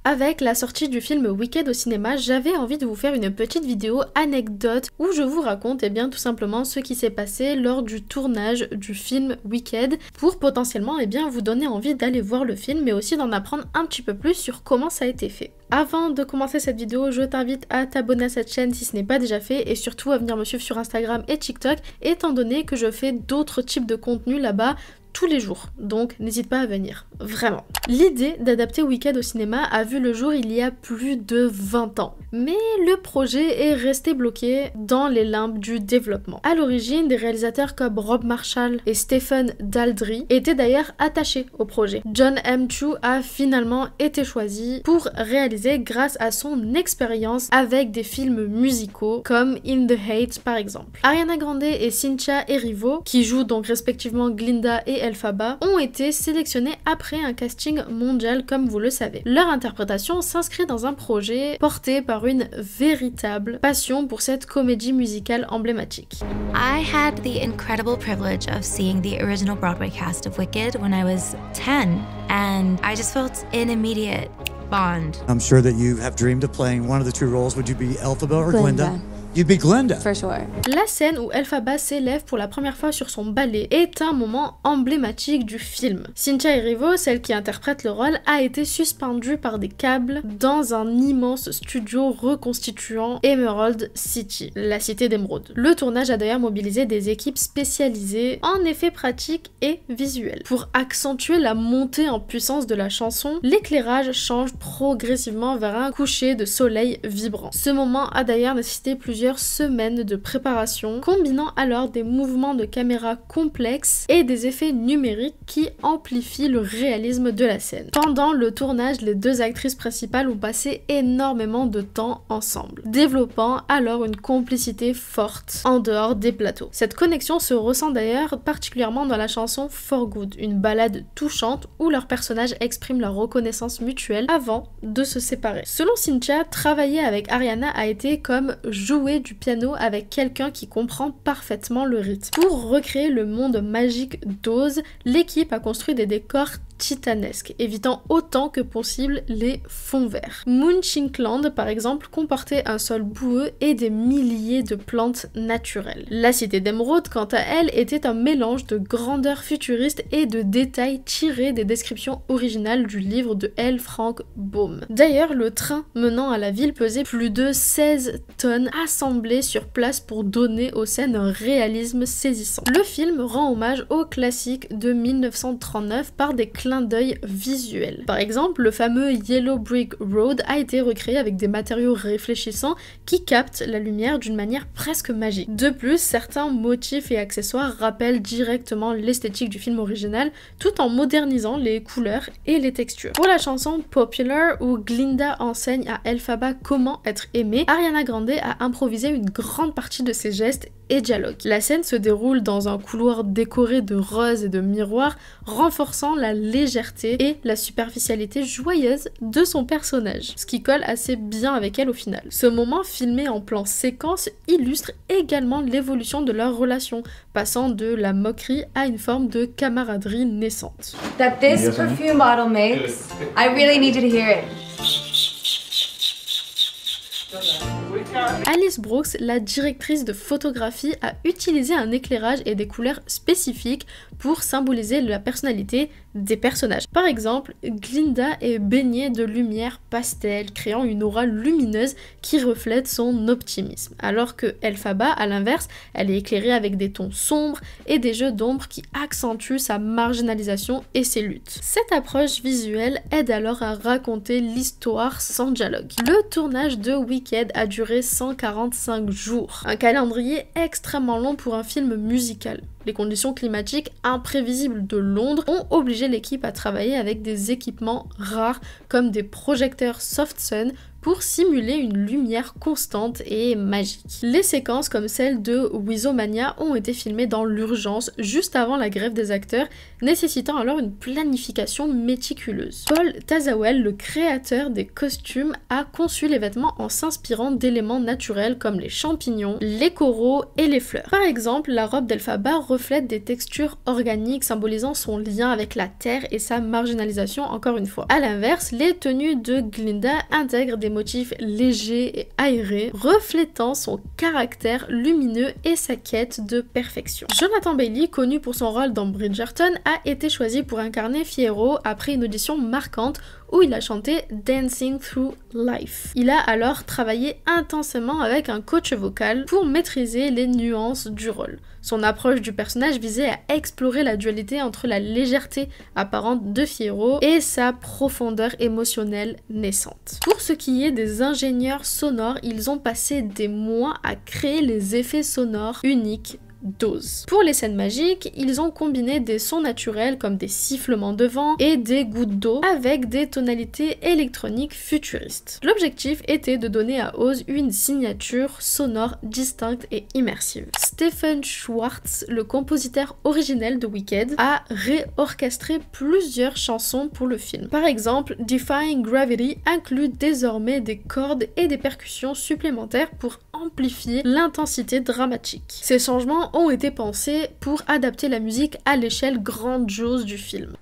Avec la sortie du film Wicked au cinéma, j'avais envie de vous faire une petite vidéo anecdote où je vous raconte tout simplement ce qui s'est passé lors du tournage du film Wicked pour potentiellement vous donner envie d'aller voir le film mais aussi d'en apprendre un petit peu plus sur comment ça a été fait. Avant de commencer cette vidéo, je t'invite à t'abonner à cette chaîne si ce n'est pas déjà fait et surtout à venir me suivre sur Instagram et TikTok étant donné que je fais d'autres types de contenus là-bas tous les jours, donc n'hésite pas à venir, vraiment. L'idée d'adapter Wicked au cinéma a vu le jour il y a plus de 20 ans, mais le projet est resté bloqué dans les limbes du développement. À l'origine, des réalisateurs comme Rob Marshall et Stephen Daldry étaient d'ailleurs attachés au projet. Jon M. Chu a finalement été choisi pour réaliser grâce à son expérience avec des films musicaux comme In the Heights par exemple. Ariana Grande et Cynthia Erivo, qui jouent donc respectivement Glinda et Elphaba, ont été sélectionnés après un casting mondial comme vous le savez. Leur interprétation s'inscrit dans un projet porté par une véritable passion pour cette comédie musicale emblématique. I had the incredible privilege of seeing the original Broadway cast of Wicked when I was 10, and I just felt an immediate bond. I'm sure that you have dreamed of playing one of the two roles. Would you be Elphaba or Glinda? You'd be Glinda. For sure. La scène où Elphaba s'élève pour la première fois sur son balai est un moment emblématique du film. Cynthia Erivo, celle qui interprète le rôle, a été suspendue par des câbles dans un immense studio reconstituant Emerald City, la cité d'émeraude. Le tournage a d'ailleurs mobilisé des équipes spécialisées en effets pratiques et visuels. Pour accentuer la montée en puissance de la chanson, l'éclairage change progressivement vers un coucher de soleil vibrant. Ce moment a d'ailleurs nécessité plusieurs semaines de préparation, combinant alors des mouvements de caméra complexes et des effets numériques qui amplifient le réalisme de la scène. Pendant le tournage, les deux actrices principales ont passé énormément de temps ensemble, développant alors une complicité forte en dehors des plateaux. Cette connexion se ressent d'ailleurs particulièrement dans la chanson For Good, une ballade touchante où leurs personnages expriment leur reconnaissance mutuelle avant de se séparer. Selon Cynthia, travailler avec Ariana a été comme jouer du piano avec quelqu'un qui comprend parfaitement le rythme. Pour recréer le monde magique d'Oz, l'équipe a construit des décors titanesques, évitant autant que possible les fonds verts. Munchinkland, par exemple, comportait un sol boueux et des milliers de plantes naturelles. La cité d'émeraude, quant à elle, était un mélange de grandeur futuriste et de détails tirés des descriptions originales du livre de L. Frank Baum. D'ailleurs, le train menant à la ville pesait plus de 16 tonnes assemblées sur place pour donner aux scènes un réalisme saisissant. Le film rend hommage au classique de 1939 par des clins d'œil visuel. Par exemple, le fameux Yellow Brick Road a été recréé avec des matériaux réfléchissants qui captent la lumière d'une manière presque magique. De plus, certains motifs et accessoires rappellent directement l'esthétique du film original tout en modernisant les couleurs et les textures. Pour la chanson Popular, où Glinda enseigne à Elphaba comment être aimée, Ariana Grande a improvisé une grande partie de ses gestes et dialogues. La scène se déroule dans un couloir décoré de roses et de miroirs, renforçant la légèreté et la superficialité joyeuse de son personnage, ce qui colle assez bien avec elle au final. Ce moment filmé en plan séquence illustre également l'évolution de leur relation, passant de la moquerie à une forme de camaraderie naissante. That this perfume bottle makes, I really need you to hear it. Alice Brooks, la directrice de photographie, a utilisé un éclairage et des couleurs spécifiques pour symboliser la personnalité des personnages. Par exemple, Glinda est baignée de lumière pastel, créant une aura lumineuse qui reflète son optimisme, alors que Elphaba, à l'inverse, elle est éclairée avec des tons sombres et des jeux d'ombre qui accentuent sa marginalisation et ses luttes. Cette approche visuelle aide alors à raconter l'histoire sans dialogue. Le tournage de Wicked a duré 145 jours, un calendrier extrêmement long pour un film musical. Les conditions climatiques imprévisibles de Londres ont obligé l'équipe à travailler avec des équipements rares comme des projecteurs soft sun pour simuler une lumière constante et magique. Les séquences comme celle de Wizomania ont été filmées dans l'urgence juste avant la grève des acteurs, nécessitant alors une planification méticuleuse. Paul Tazawell, le créateur des costumes, a conçu les vêtements en s'inspirant d'éléments naturels comme les champignons, les coraux et les fleurs. Par exemple, la robe d'Elphaba reflète des textures organiques symbolisant son lien avec la terre et sa marginalisation encore une fois. A l'inverse, les tenues de Glinda intègrent des motifs légers et aérés, reflétant son caractère lumineux et sa quête de perfection. Jonathan Bailey, connu pour son rôle dans Bridgerton, a été choisi pour incarner Fiyero après une audition marquante où il a chanté Dancing Through Life. Il a alors travaillé intensément avec un coach vocal pour maîtriser les nuances du rôle. Son approche du personnage visait à explorer la dualité entre la légèreté apparente de Fiyero et sa profondeur émotionnelle naissante. Pour ce qui est des ingénieurs sonores, ils ont passé des mois à créer les effets sonores uniques d'Oz. Pour les scènes magiques, ils ont combiné des sons naturels comme des sifflements de vent et des gouttes d'eau avec des tonalités électroniques futuristes. L'objectif était de donner à Oz une signature sonore distincte et immersive. Stephen Schwartz, le compositeur originel de Wicked, a réorchestré plusieurs chansons pour le film. Par exemple, Defying Gravity inclut désormais des cordes et des percussions supplémentaires pour amplifier l'intensité dramatique. Ces changements ont été pensés pour adapter la musique à l'échelle grandiose du film.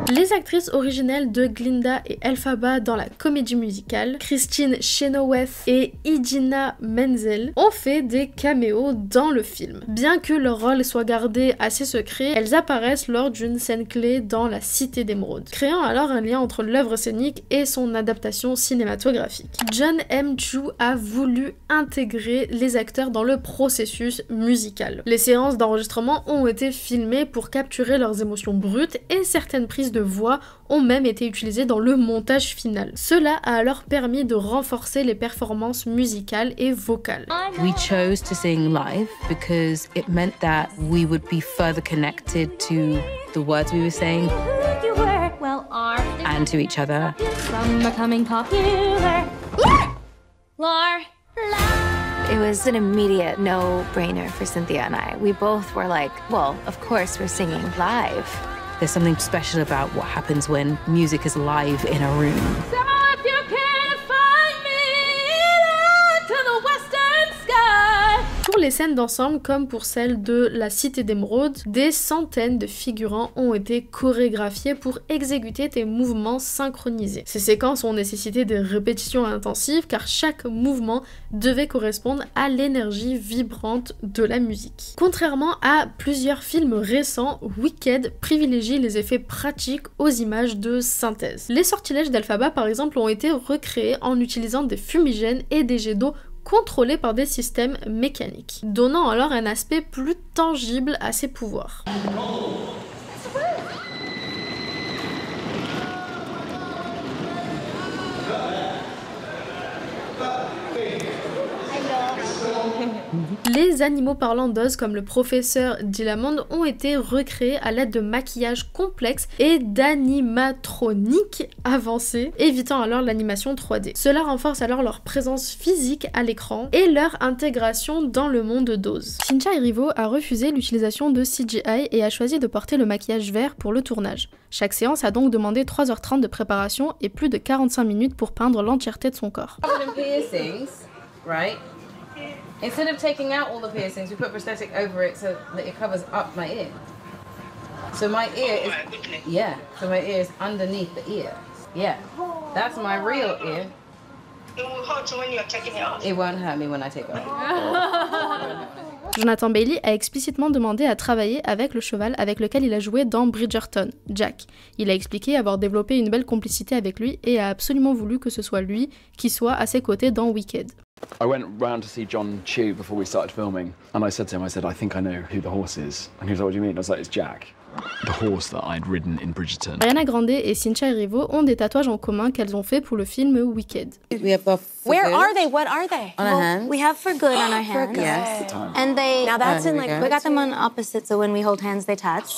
Les actrices originelles de Glinda et Elphaba dans la comédie musicale, Christine Chenoweth et Idina Menzel, ont fait des caméos dans le film. Bien que leur rôle soit gardé assez secret, elles apparaissent lors d'une scène clé dans la Cité d'Émeraude, créant alors un lien entre l'œuvre scénique et son adaptation cinématographique. John M. Chu a voulu intégrer les acteurs dans le processus musical. Les séances d'enregistrement ont été filmées pour capturer leurs émotions brutes et certaines prises de voix ont même été utilisées dans le montage final. Cela a alors permis de renforcer les performances musicales et vocales. We chose to sing live because it meant that we would be further connected to the words we were saying and to each other. Some becoming popular. It was an immediate no-brainer for Cynthia and I. We both were like, well, of course we're singing live. There's something special about what happens when music is live in a room. So if you can't find me to the western sky. Pour les scènes d'ensemble, comme pour celle de la Cité d'Émeraude, des centaines de figurants ont été chorégraphiés pour exécuter des mouvements synchronisés. Ces séquences ont nécessité des répétitions intensives car chaque mouvement devait correspondre à l'énergie vibrante de la musique. Contrairement à plusieurs films récents, Wicked privilégie les effets pratiques aux images de synthèse. Les sortilèges d'Elphaba par exemple ont été recréés en utilisant des fumigènes et des jets d'eau contrôlés par des systèmes mécaniques, donnant alors un aspect plus tangible à ses pouvoirs. Les animaux parlants d'Oz comme le professeur Dillamond ont été recréés à l'aide de maquillage complexe et d'animatronique avancée, évitant alors l'animation 3D. Cela renforce alors leur présence physique à l'écran et leur intégration dans le monde d'Oz. Cynthia Erivo a refusé l'utilisation de CGI et a choisi de porter le maquillage vert pour le tournage. Chaque séance a donc demandé 3h30 de préparation et plus de 45 minutes pour peindre l'entièreté de son corps. Right? Instead of taking out all the piercings, we put prosthetic over it so that it covers up my ear. So my ear is, so my ear is underneath the ear. Yeah, that's my real ear. It will hurt when you're taking it off. It won't hurt me when I take it off. Jonathan Bailey a explicitement demandé à travailler avec le cheval avec lequel il a joué dans Bridgerton, Jack. Il a expliqué avoir développé une belle complicité avec lui et a absolument voulu que ce soit lui qui soit à ses côtés dans Wicked. I went round to see John Chu before we started filming, and I said to him, I think I know who the horse is. And he was like, what do you mean? I was like, it's Jack. the horse that I'd ridden in Bridgerton. Ariana Grande et Cynthia Erivo ont des tatouages en commun qu'elles ont fait pour le film Wicked. We have both. Where are they? What are they? On our hands. We have for good on our hands. Yes. And they Now that's Oh, in here like we we got them on opposite, so when we hold hands, they touch.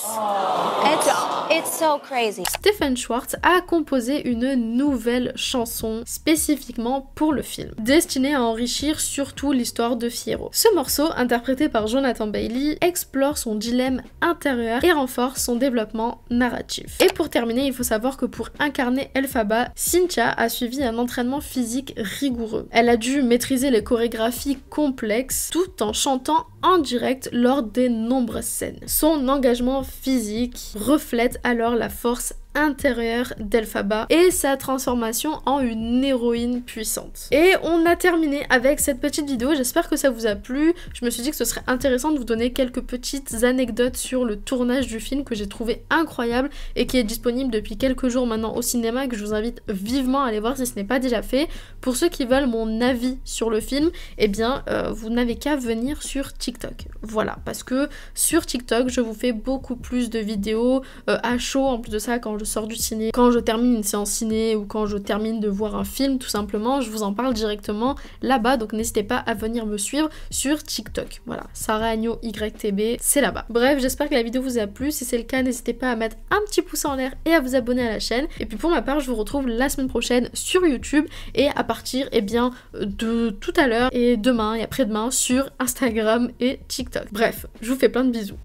It's so crazy. Stephen Schwartz a composé une nouvelle chanson spécifiquement pour le film, destinée à enrichir surtout l'histoire de Fiyero. Ce morceau, interprété par Jonathan Bailey, explore son dilemme intérieur et renforce son développement narratif. Et pour terminer, il faut savoir que pour incarner Elphaba, Cynthia a suivi un entraînement physique rigoureux. Elle a dû maîtriser les chorégraphies complexes tout en chantant en direct lors des nombreuses scènes. Son engagement physique reflète alors la force intérieure d'Elphaba et sa transformation en une héroïne puissante. Et on a terminé avec cette petite vidéo, j'espère que ça vous a plu. Je me suis dit que ce serait intéressant de vous donner quelques petites anecdotes sur le tournage du film que j'ai trouvé incroyable et qui est disponible depuis quelques jours maintenant au cinéma et que je vous invite vivement à aller voir si ce n'est pas déjà fait. Pour ceux qui veulent mon avis sur le film, eh bien vous n'avez qu'à venir sur TikTok. Voilà, parce que sur TikTok je vous fais beaucoup plus de vidéos à chaud, en plus de ça quand je sors du ciné, quand je termine une séance ciné ou quand je termine de voir un film tout simplement, je vous en parle directement là-bas, donc n'hésitez pas à venir me suivre sur TikTok. Voilà, Sarah Agneau YTB, c'est là-bas. Bref, j'espère que la vidéo vous a plu, si c'est le cas n'hésitez pas à mettre un petit pouce en l'air et à vous abonner à la chaîne. Et puis pour ma part, je vous retrouve la semaine prochaine sur YouTube et à partir de tout à l'heure et demain et après-demain sur Instagram et TikTok. Bref, je vous fais plein de bisous.